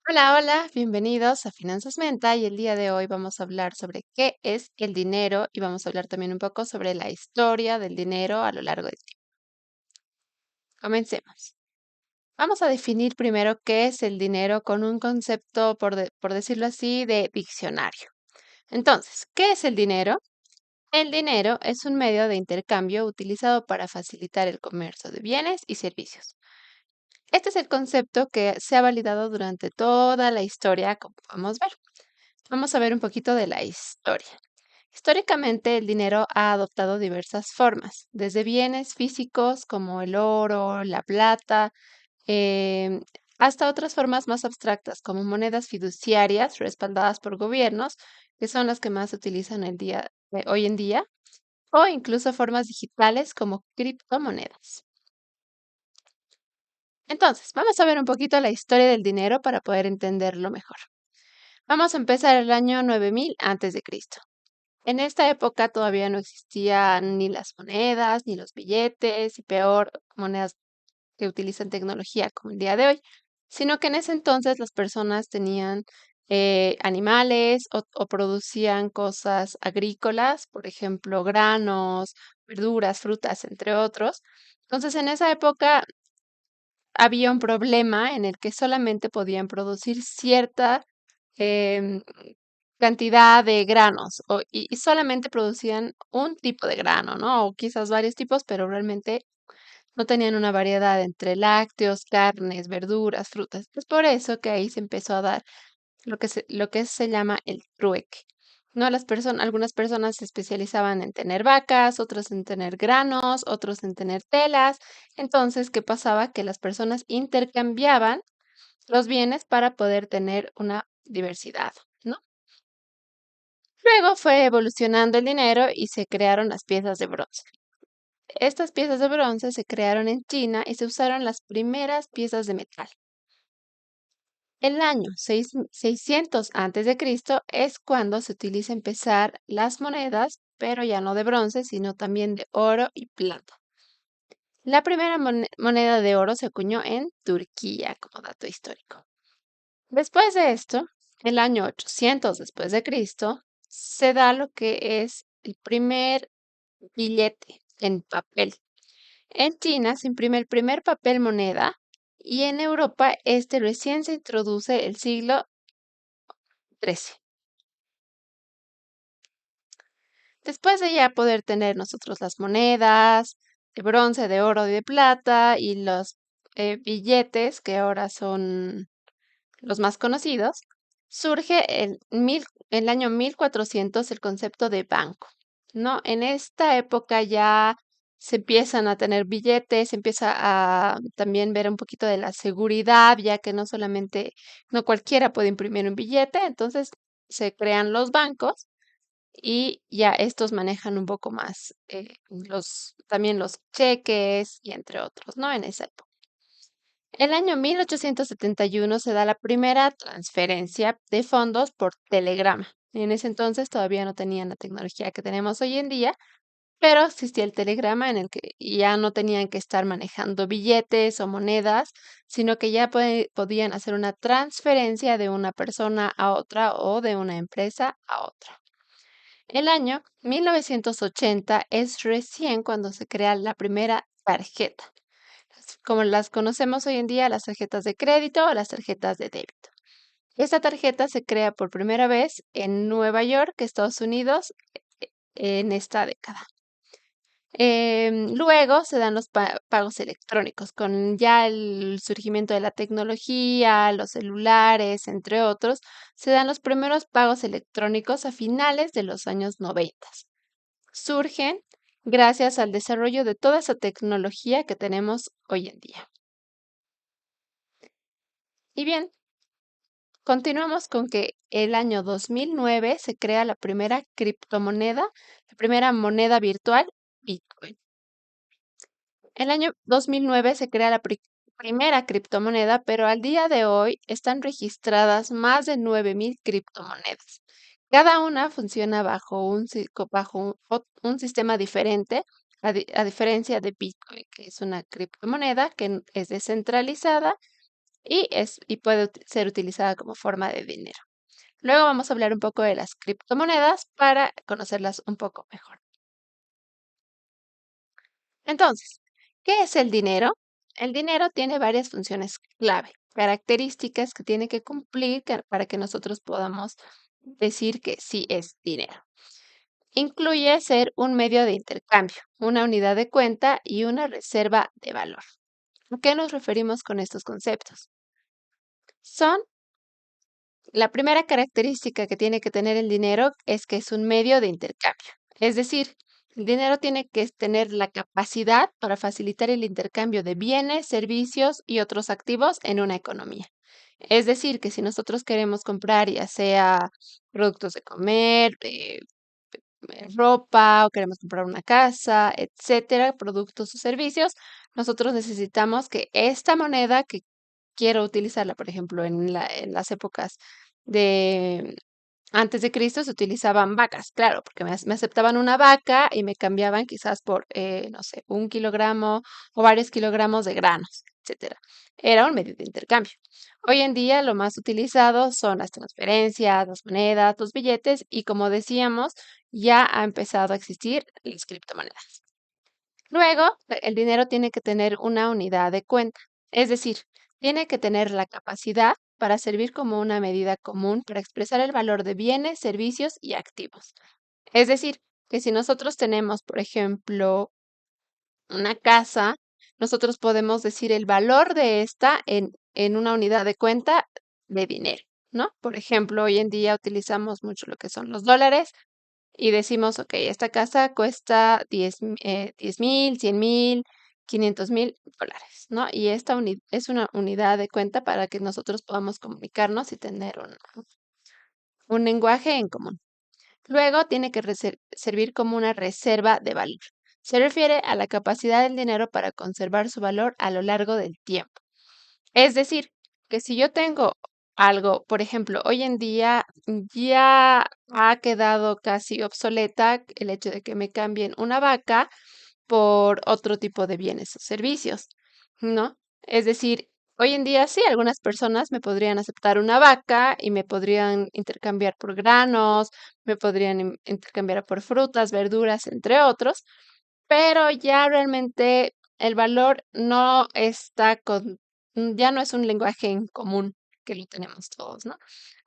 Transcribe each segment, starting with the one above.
Hola, hola, bienvenidos a Finanzas Menta y el día de hoy vamos a hablar sobre qué es el dinero y vamos a hablar también un poco sobre la historia del dinero a lo largo del tiempo. Comencemos. Vamos a definir primero qué es el dinero con un concepto, por decirlo así, de diccionario. Entonces, ¿qué es el dinero? El dinero es un medio de intercambio utilizado para facilitar el comercio de bienes y servicios. Este es el concepto que se ha validado durante toda la historia, como podemos ver. Vamos a ver un poquito de la historia. Históricamente, el dinero ha adoptado diversas formas, desde bienes físicos como el oro, la plata, em, hasta otras formas más abstractas como monedas fiduciarias respaldadas por gobiernos, que son las que más se utilizan hoy en día, o incluso formas digitales como criptomonedas. Entonces, vamos a ver un poquito la historia del dinero para poder entenderlo mejor. Vamos a empezar el año 9000 antes de Cristo. En esta época todavía no existían ni las monedas, ni los billetes, y peor, monedas que utilizan tecnología como el día de hoy, sino que en ese entonces las personas tenían animales o producían cosas agrícolas, por ejemplo, granos, verduras, frutas, entre otros. Entonces, en esa época había un problema en el que solamente podían producir cierta em, cantidad de granos y solamente producían un tipo de grano, ¿no? O quizás varios tipos, pero realmente no tenían una variedad entre lácteos, carnes, verduras, frutas. Es por eso que ahí se empezó a dar lo que se llama el trueque. ¿No? Algunas personas se especializaban en tener vacas, otros en tener granos, otros en tener telas. Entonces, ¿qué pasaba? Que las personas intercambiaban los bienes para poder tener una diversidad, ¿no? Luego fue evolucionando el dinero y se crearon las piezas de bronce. Estas piezas de bronce se crearon en China y se usaron las primeras piezas de metal. El año 600 antes de Cristo es cuando se utiliza empezar las monedas, pero ya no de bronce, sino también de oro y plata. La primera moneda de oro se acuñó en Turquía, como dato histórico. Después de esto, el año 800 después de Cristo, se da lo que es el primer billete en papel. En China se imprime el primer papel moneda y en Europa este recién se introduce el siglo XIII. Después de ya poder tener nosotros las monedas de bronce, de oro y de plata y los billetes, que ahora son los más conocidos, surge el año 1400 el concepto de banco, ¿no? En esta época ya se empiezan a tener billetes, se empieza a también ver un poquito de la seguridad, ya que no cualquiera puede imprimir un billete, entonces se crean los bancos y ya estos manejan un poco más también los cheques y entre otros, ¿no? En esa época. El año 1871 se da la primera transferencia de fondos por telegrama. En ese entonces todavía no tenían la tecnología que tenemos hoy en día, pero existía el telegrama en el que ya no tenían que estar manejando billetes o monedas, sino que ya podían hacer una transferencia de una persona a otra o de una empresa a otra. El año 1980 es recién cuando se crea la primera tarjeta, como las conocemos hoy en día, las tarjetas de crédito o las tarjetas de débito. Esta tarjeta se crea por primera vez en Nueva York, Estados Unidos, en esta década. Luego se dan los pagos electrónicos, con ya el surgimiento de la tecnología, los celulares, entre otros, se dan los primeros pagos electrónicos a finales de los años 90. Surgen gracias al desarrollo de toda esa tecnología que tenemos hoy en día. Y bien, continuamos con que el año 2009 se crea la primera criptomoneda, la primera moneda virtual, Bitcoin. El año 2009 se crea la primera criptomoneda, pero al día de hoy están registradas más de 9000 criptomonedas. Cada una funciona bajo un sistema diferente, a diferencia de Bitcoin, que es una criptomoneda que es descentralizada y puede ser utilizada como forma de dinero. Luego vamos a hablar un poco de las criptomonedas para conocerlas un poco mejor. Entonces, ¿qué es el dinero? El dinero tiene varias funciones clave, características que tiene que cumplir para que nosotros podamos decir que sí es dinero. Incluye ser un medio de intercambio, una unidad de cuenta y una reserva de valor. ¿A qué nos referimos con estos conceptos? Son La primera característica que tiene que tener el dinero es que es un medio de intercambio. Es decir, el dinero tiene que tener la capacidad para facilitar el intercambio de bienes, servicios y otros activos en una economía. Es decir, que si nosotros queremos comprar ya sea productos de comer, ropa o queremos comprar una casa, etcétera, productos o servicios, nosotros necesitamos que esta moneda que quiero utilizarla, por ejemplo, en las épocas de antes de Cristo se utilizaban vacas, claro, porque me aceptaban una vaca y me cambiaban quizás por, no sé, 1 kilogramo o varios kilogramos de granos, etcétera. Era un medio de intercambio. Hoy en día lo más utilizado son las transferencias, las monedas, los billetes y como decíamos, ya ha empezado a existir las criptomonedas. Luego, el dinero tiene que tener una unidad de cuenta, es decir, tiene que tener la capacidad para servir como una medida común para expresar el valor de bienes, servicios y activos. Es decir, que si nosotros tenemos, por ejemplo, una casa, nosotros podemos decir el valor de esta en una unidad de cuenta de dinero, ¿no? Por ejemplo, hoy en día utilizamos mucho lo que son los dólares y decimos, ok, esta casa cuesta 10,000, 100,000, 500,000 dólares, ¿no? Y esta es una unidad de cuenta para que nosotros podamos comunicarnos y tener un lenguaje en común. Luego tiene que servir como una reserva de valor. Se refiere a la capacidad del dinero para conservar su valor a lo largo del tiempo. Es decir, que si yo tengo algo, por ejemplo, hoy en día ya ha quedado casi obsoleta el hecho de que me cambien una vaca por otro tipo de bienes o servicios, ¿no? Es decir, hoy en día sí, algunas personas me podrían aceptar una vaca y me podrían intercambiar por granos, me podrían intercambiar por frutas, verduras, entre otros, pero ya realmente el valor no está ya no es un lenguaje en común que lo tenemos todos, ¿no?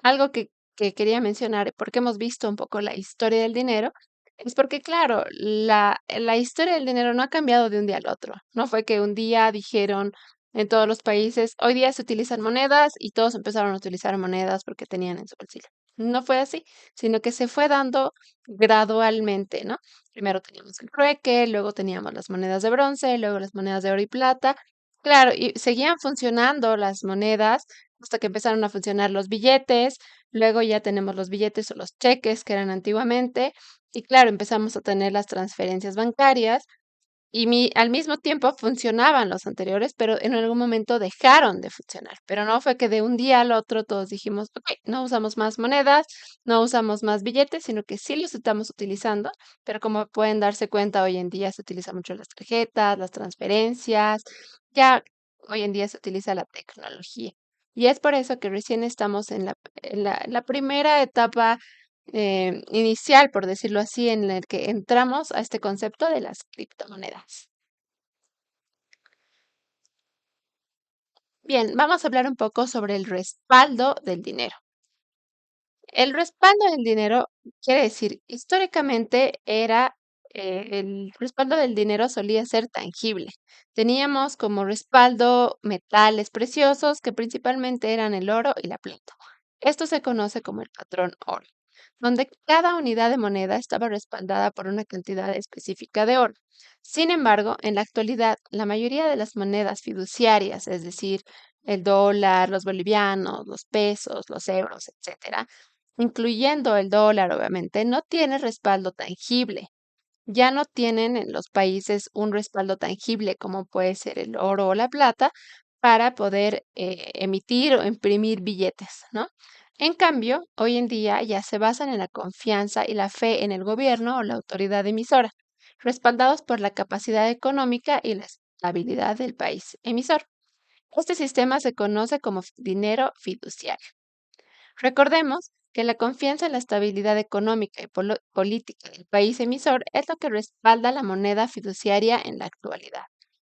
Algo que quería mencionar, porque hemos visto un poco la historia del dinero, es porque, claro, la historia del dinero no ha cambiado de un día al otro. No fue que un día dijeron en todos los países, hoy día se utilizan monedas y todos empezaron a utilizar monedas porque tenían en su bolsillo. No fue así, sino que se fue dando gradualmente, ¿no? Primero teníamos el trueque, luego teníamos las monedas de bronce, luego las monedas de oro y plata. Claro, y seguían funcionando las monedas hasta que empezaron a funcionar los billetes, luego ya tenemos los billetes o los cheques que eran antiguamente, y claro, empezamos a tener las transferencias bancarias y al mismo tiempo funcionaban los anteriores, pero en algún momento dejaron de funcionar. Pero no fue que de un día al otro todos dijimos, ok, no usamos más monedas, no usamos más billetes, sino que sí los estamos utilizando, pero como pueden darse cuenta, hoy en día se utiliza mucho las tarjetas, las transferencias, ya hoy en día se utiliza la tecnología. Y es por eso que recién estamos en la primera etapa inicial, por decirlo así, en el que entramos a este concepto de las criptomonedas. Bien, vamos a hablar un poco sobre el respaldo del dinero. El respaldo del dinero quiere decir, históricamente el respaldo del dinero solía ser tangible. Teníamos como respaldo metales preciosos que principalmente eran el oro y la plata. Esto se conoce como el patrón oro, donde cada unidad de moneda estaba respaldada por una cantidad específica de oro. Sin embargo, en la actualidad, la mayoría de las monedas fiduciarias, es decir, el dólar, los bolivianos, los pesos, los euros, etcétera, incluyendo el dólar, obviamente, no tiene respaldo tangible. Ya no tienen en los países un respaldo tangible como puede ser el oro o la plata para poder emitir o imprimir billetes, ¿no? En cambio, hoy en día ya se basan en la confianza y la fe en el gobierno o la autoridad emisora, respaldados por la capacidad económica y la estabilidad del país emisor. Este sistema se conoce como dinero fiduciario. Recordemos que la confianza en la estabilidad económica y política del país emisor es lo que respalda la moneda fiduciaria en la actualidad.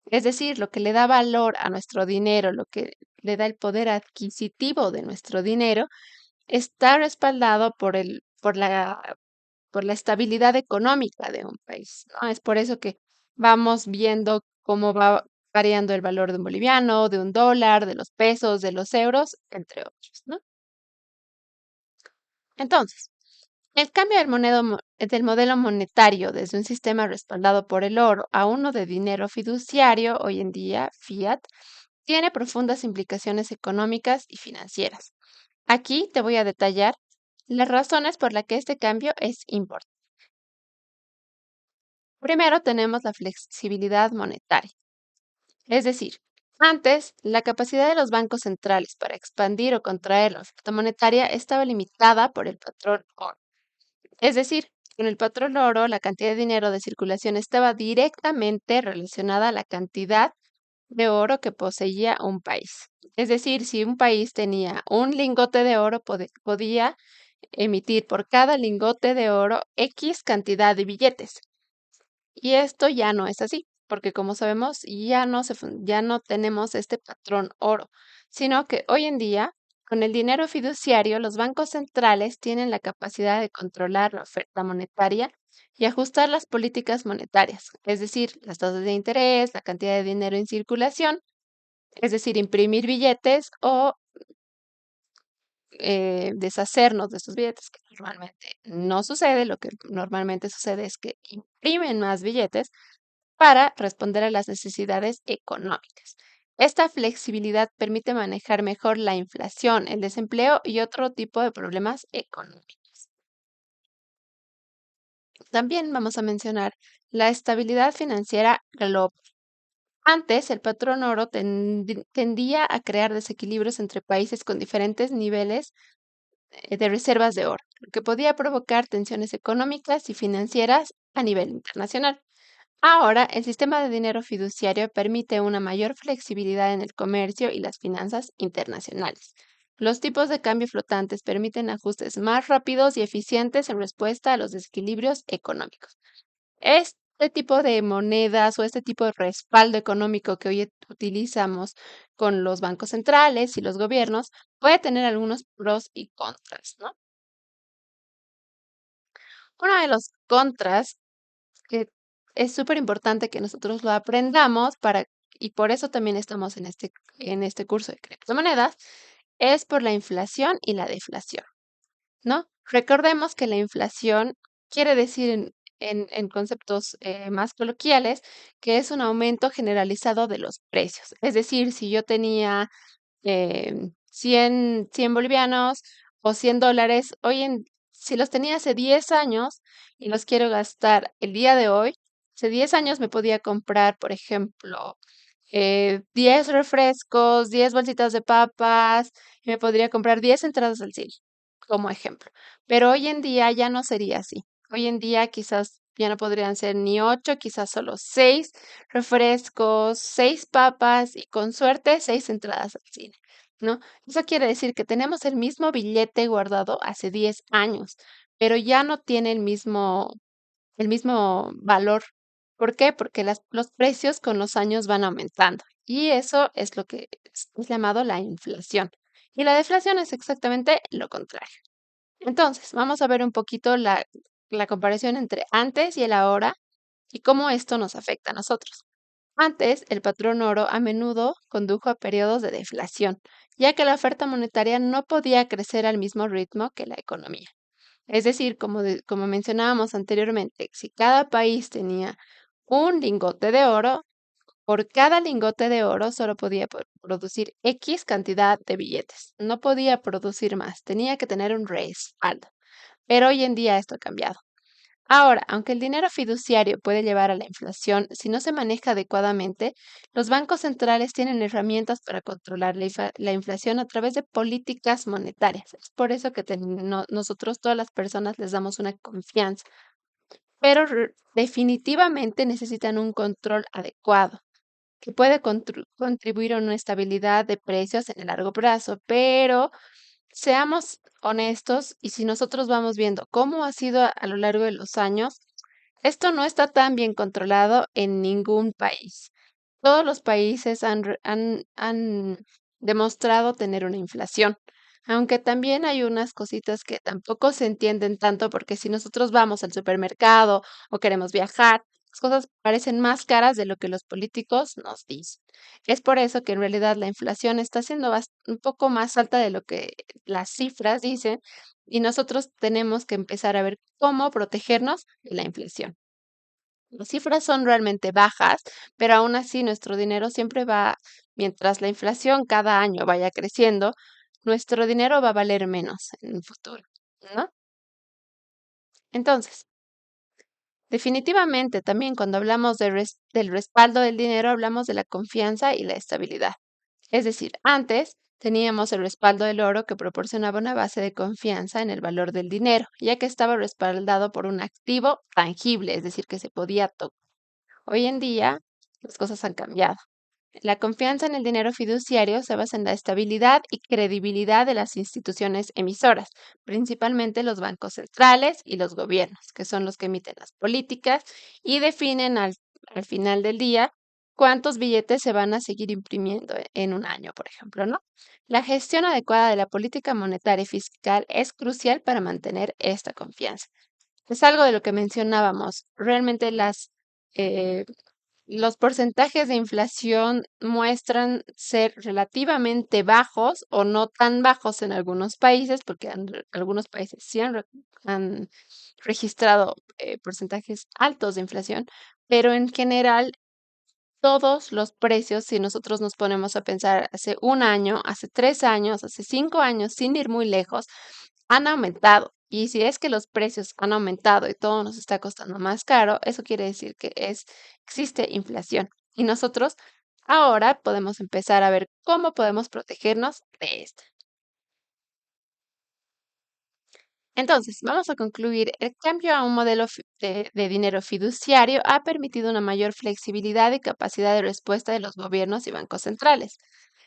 Es decir, lo que le da valor a nuestro dinero, lo que le da el poder adquisitivo de nuestro dinero, está respaldado por la estabilidad económica de un país, ¿no? Es por eso que vamos viendo cómo va variando el valor de un boliviano, de un dólar, de los pesos, de los euros, entre otros, ¿no? Entonces, el cambio del modelo monetario desde un sistema respaldado por el oro a uno de dinero fiduciario, hoy en día fiat, tiene profundas implicaciones económicas y financieras. Aquí te voy a detallar las razones por las que este cambio es importante. Primero tenemos la flexibilidad monetaria, es decir, antes la capacidad de los bancos centrales para expandir o contraer la oferta monetaria estaba limitada por el patrón oro. Es decir, con el patrón oro, la cantidad de dinero de circulación estaba directamente relacionada a la cantidad de oro que poseía un país. Es decir, si un país tenía un lingote de oro, podía emitir por cada lingote de oro X cantidad de billetes. Y esto ya no es así, porque como sabemos, ya no tenemos este patrón oro, sino que hoy en día, con el dinero fiduciario, los bancos centrales tienen la capacidad de controlar la oferta monetaria y ajustar las políticas monetarias, es decir, las tasas de interés, la cantidad de dinero en circulación, es decir, imprimir billetes o deshacernos de estos billetes, que normalmente no sucede. Lo que normalmente sucede es que imprimen más billetes para responder a las necesidades económicas. Esta flexibilidad permite manejar mejor la inflación, el desempleo y otro tipo de problemas económicos. También vamos a mencionar la estabilidad financiera global. Antes, el patrón oro tendía a crear desequilibrios entre países con diferentes niveles de reservas de oro, lo que podía provocar tensiones económicas y financieras a nivel internacional. Ahora, el sistema de dinero fiduciario permite una mayor flexibilidad en el comercio y las finanzas internacionales. Los tipos de cambio flotantes permiten ajustes más rápidos y eficientes en respuesta a los desequilibrios económicos. Este tipo de monedas o este tipo de respaldo económico que hoy utilizamos con los bancos centrales y los gobiernos puede tener algunos pros y contras, ¿no? Uno de los contras que es súper importante que nosotros lo aprendamos y por eso también estamos en este curso de criptomonedas, es por la inflación y la deflación, ¿no? Recordemos que la inflación quiere decir en conceptos más coloquiales que es un aumento generalizado de los precios. Es decir, si yo tenía 100 bolivianos o $100, si los tenía hace 10 años y los quiero gastar el día de hoy, hace 10 años me podía comprar, por ejemplo, 10 refrescos, 10 bolsitas de papas, y me podría comprar 10 entradas al cine, como ejemplo. Pero hoy en día ya no sería así. Hoy en día quizás ya no podrían ser ni 8, quizás solo 6 refrescos, 6 papas y con suerte 6 entradas al cine, ¿no? Eso quiere decir que tenemos el mismo billete guardado hace 10 años, pero ya no tiene el mismo valor. ¿Por qué? Porque los precios con los años van aumentando y eso es lo que es llamado la inflación. Y la deflación es exactamente lo contrario. Entonces, vamos a ver un poquito la comparación entre antes y el ahora y cómo esto nos afecta a nosotros. Antes, el patrón oro a menudo condujo a periodos de deflación, ya que la oferta monetaria no podía crecer al mismo ritmo que la economía. Es decir, como mencionábamos anteriormente, si cada país tenía un lingote de oro, por cada lingote de oro solo podía producir X cantidad de billetes. No podía producir más, tenía que tener un respaldo. Pero hoy en día esto ha cambiado. Ahora, aunque el dinero fiduciario puede llevar a la inflación si no se maneja adecuadamente, los bancos centrales tienen herramientas para controlar la inflación a través de políticas monetarias. Es por eso que nosotros, todas las personas, les damos una confianza, pero definitivamente necesitan un control adecuado. que puede contribuir a una estabilidad de precios en el largo plazo, pero seamos honestos y si nosotros vamos viendo cómo ha sido a lo largo de los años, esto no está tan bien controlado en ningún país. Todos los países han demostrado tener una inflación, aunque también hay unas cositas que tampoco se entienden tanto porque si nosotros vamos al supermercado o queremos viajar, las cosas parecen más caras de lo que los políticos nos dicen. Es por eso que en realidad la inflación está siendo un poco más alta de lo que las cifras dicen y nosotros tenemos que empezar a ver cómo protegernos de la inflación. Las cifras son realmente bajas, pero aún así nuestro dinero siempre va, mientras la inflación cada año vaya creciendo, nuestro dinero va a valer menos en el futuro, ¿no? Entonces, definitivamente también cuando hablamos del respaldo del dinero, hablamos de la confianza y la estabilidad. Es decir, antes teníamos el respaldo del oro que proporcionaba una base de confianza en el valor del dinero, ya que estaba respaldado por un activo tangible, es decir, que se podía tocar. Hoy en día, las cosas han cambiado. La confianza en el dinero fiduciario se basa en la estabilidad y credibilidad de las instituciones emisoras, principalmente los bancos centrales y los gobiernos, que son los que emiten las políticas y definen al final del día cuántos billetes se van a seguir imprimiendo en un año, por ejemplo, ¿no? La gestión adecuada de la política monetaria y fiscal es crucial para mantener esta confianza. Es algo de lo que mencionábamos. Realmente eh, los porcentajes de inflación muestran ser relativamente bajos o no tan bajos en algunos países, porque algunos países sí han registrado porcentajes altos de inflación, pero en general todos los precios, si nosotros nos ponemos a pensar hace un año, hace 3 años, hace 5 años, sin ir muy lejos, han aumentado. Y si es que los precios han aumentado y todo nos está costando más caro, eso quiere decir que existe inflación. Y nosotros ahora podemos empezar a ver cómo podemos protegernos de esta. Entonces, vamos a concluir. El cambio a un modelo de dinero fiduciario ha permitido una mayor flexibilidad y capacidad de respuesta de los gobiernos y bancos centrales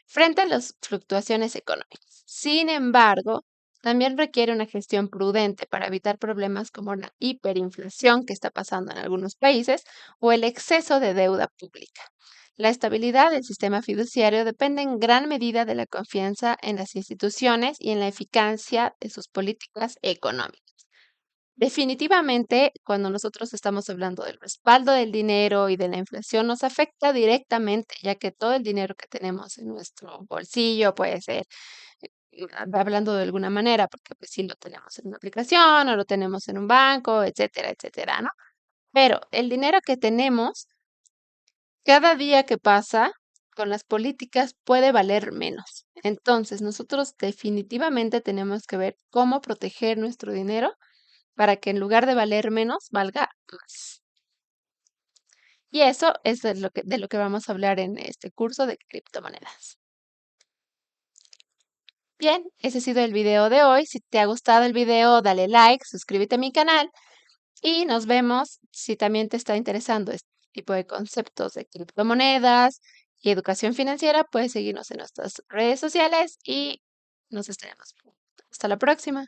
frente a las fluctuaciones económicas. Sin embargo, también requiere una gestión prudente para evitar problemas como la hiperinflación que está pasando en algunos países o el exceso de deuda pública. La estabilidad del sistema fiduciario depende en gran medida de la confianza en las instituciones y en la eficacia de sus políticas económicas. Definitivamente, cuando nosotros estamos hablando del respaldo del dinero y de la inflación, nos afecta directamente, ya que todo el dinero que tenemos en nuestro bolsillo puede ser, hablando de alguna manera, porque pues sí lo tenemos en una aplicación o lo tenemos en un banco, etcétera, etcétera, ¿no? Pero el dinero que tenemos, cada día que pasa con las políticas puede valer menos. Entonces, nosotros definitivamente tenemos que ver cómo proteger nuestro dinero para que en lugar de valer menos, valga más. Y eso es de lo que vamos a hablar en este curso de criptomonedas. Bien, ese ha sido el video de hoy. Si te ha gustado el video, dale like, suscríbete a mi canal y nos vemos si también te está interesando este tipo de conceptos de criptomonedas y educación financiera, puedes seguirnos en nuestras redes sociales y nos estaremos viendo. Hasta la próxima.